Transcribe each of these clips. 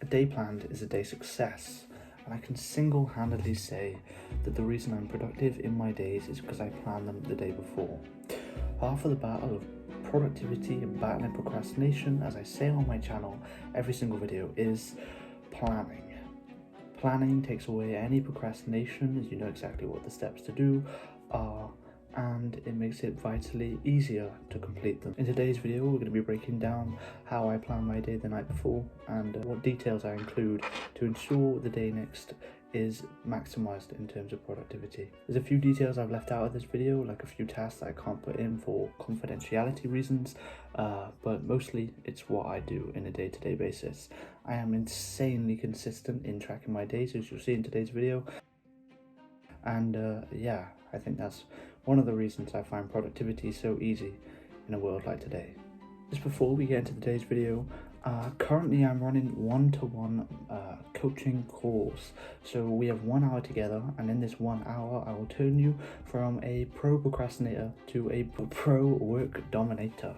day planned is a day success, and I can single-handedly say that the reason I'm productive in my days is because I plan them the day before. Half of the battle of productivity and battling procrastination, as I say on my channel every single video, is planning. Planning takes away any procrastination, as you know exactly what the steps to do are, and it makes it vitally easier to complete them. In today's video, we're going to be breaking down how I plan my day the night before and what details I include to ensure the day next is maximized in terms of productivity. There's a few details I've left out of this video, like a few tasks that I can't put in for confidentiality reasons, but mostly it's what I do in a day-to-day basis. I am insanely consistent in tracking my days, as you'll see in today's video, and yeah, I think that's one of the reasons I find productivity so easy in a world like today. Just before we get into today's video, currently I'm running one-to-one coaching course. So we have 1 hour together, and in this 1 hour I will turn you from a pro procrastinator to a pro work dominator.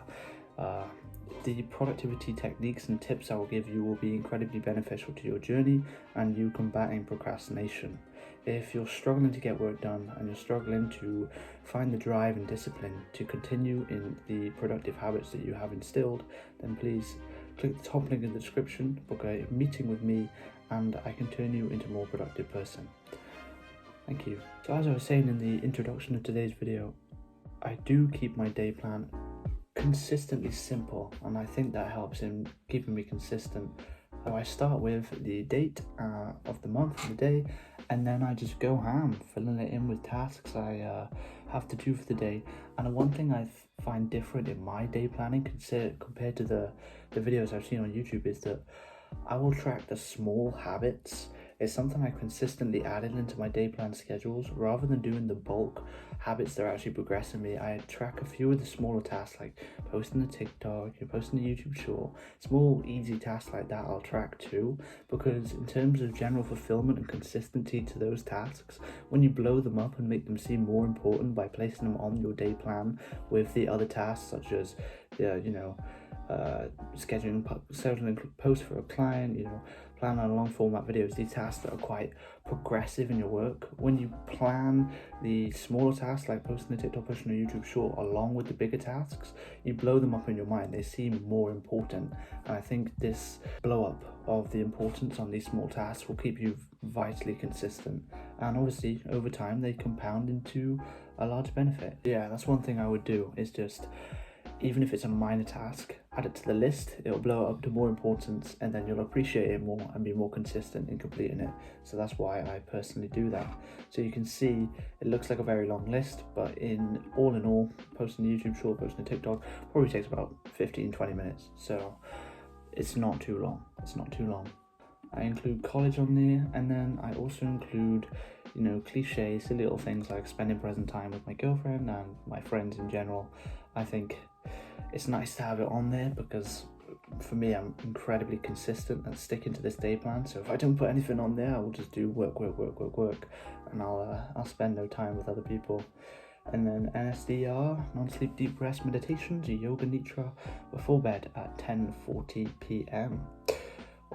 The productivity techniques and tips I will give you will be incredibly beneficial to your journey and you combating procrastination. If you're struggling to get work done and you're struggling to find the drive and discipline to continue in the productive habits that you have instilled, then please click the top link in the description, book a meeting with me, and I can turn you into a more productive person. Thank you. So as I was saying in the introduction of today's video, I do keep my day plan consistently simple, and I think that helps in keeping me consistent. So I start with the date of the month and the day, and then I just go ham, filling it in with tasks I have to do for the day. And the one thing I find different in my day planning compared to the videos I've seen on YouTube is that I will track the small habits. It's something I consistently added into my day plan schedules. Rather than doing the bulk habits that are actually progressing me, I track a few of the smaller tasks, like posting a TikTok, posting a YouTube short. Small, easy tasks like that I'll track too, because in terms of general fulfillment and consistency to those tasks, when you blow them up and make them seem more important by placing them on your day plan with the other tasks, such as scheduling posts for a client, plan on long format videos, these tasks that are quite progressive in your work. When you plan the smaller tasks like posting a TikTok, posting a YouTube short along with the bigger tasks, you blow them up in your mind. They seem more important, and I think this blow up of the importance on these small tasks will keep you vitally consistent, and obviously over time they compound into a large benefit. Yeah, that's one thing I would do, is just, even if it's a minor task, add it to the list. It'll blow it up to more importance, and then you'll appreciate it more and be more consistent in completing it. So that's why I personally do that. So you can see it looks like a very long list, but all in all, posting a YouTube short, posting a TikTok probably takes about 15-20 minutes. So it's not too long. I include college on there, and then I also include cliches, silly little things like spending present time with my girlfriend and my friends in general. I think it's nice to have it on there because for me, I'm incredibly consistent and sticking to this day plan. So if I don't put anything on there, I will just do work, and I'll spend no time with other people. And then NSDR, non-sleep deep rest meditations, yoga nidra before bed at 10:40 p.m.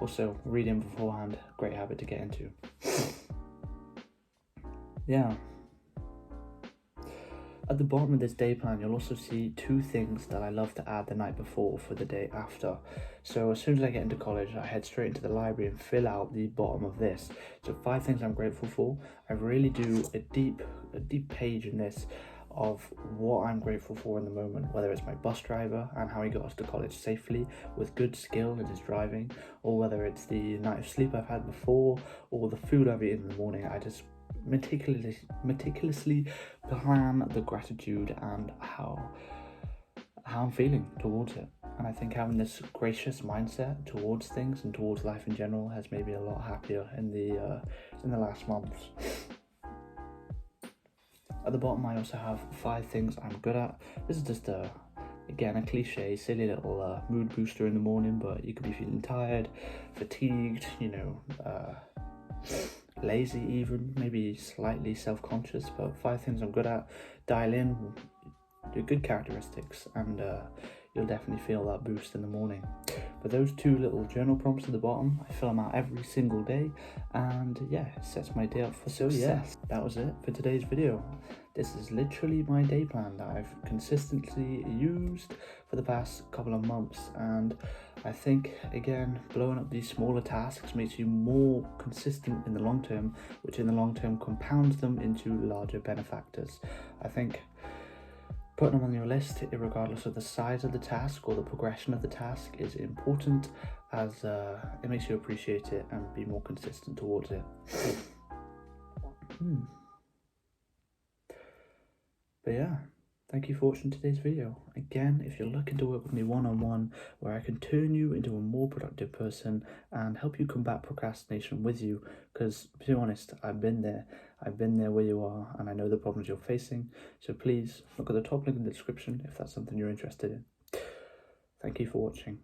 Also, reading beforehand, great habit to get into. Yeah. At the bottom of this day plan, you'll also see 2 things that I love to add the night before for the day after. So as soon as I get into college, I head straight into the library and fill out the bottom of this. So 5 things I'm grateful for. I really do a deep page in this of what I'm grateful for in the moment, whether it's my bus driver and how he got us to college safely with good skill in his driving, or whether it's the night of sleep I've had before, or the food I've eaten in the morning. I just meticulously plan the gratitude and how I'm feeling towards it. And I think having this gracious mindset towards things and towards life in general has made me a lot happier in the last months. At the bottom, I also have 5 things I'm good at. This is just again, a cliche, silly little mood booster in the morning, but you could be feeling tired, fatigued, lazy even, maybe slightly self-conscious, but 5 things I'm good at. Dial in your good characteristics and you'll definitely feel that boost in the morning. But those 2 little journal prompts at the bottom, I fill them out every single day, and yeah, it sets my day up for success. So yeah, that was it for today's video. This is literally my day plan that I've consistently used for the past couple of months, and I think, again, blowing up these smaller tasks makes you more consistent in the long term, which in the long term compounds them into larger benefactors. I think putting them on your list, regardless of the size of the task or the progression of the task, is important, as it makes you appreciate it and be more consistent towards it. But yeah, thank you for watching today's video. Again, if you're looking to work with me one-on-one, where I can turn you into a more productive person and help you combat procrastination with you, because to be honest, I've been there where you are, and I know the problems you're facing. So please look at the top link in the description if that's something you're interested in. Thank you for watching.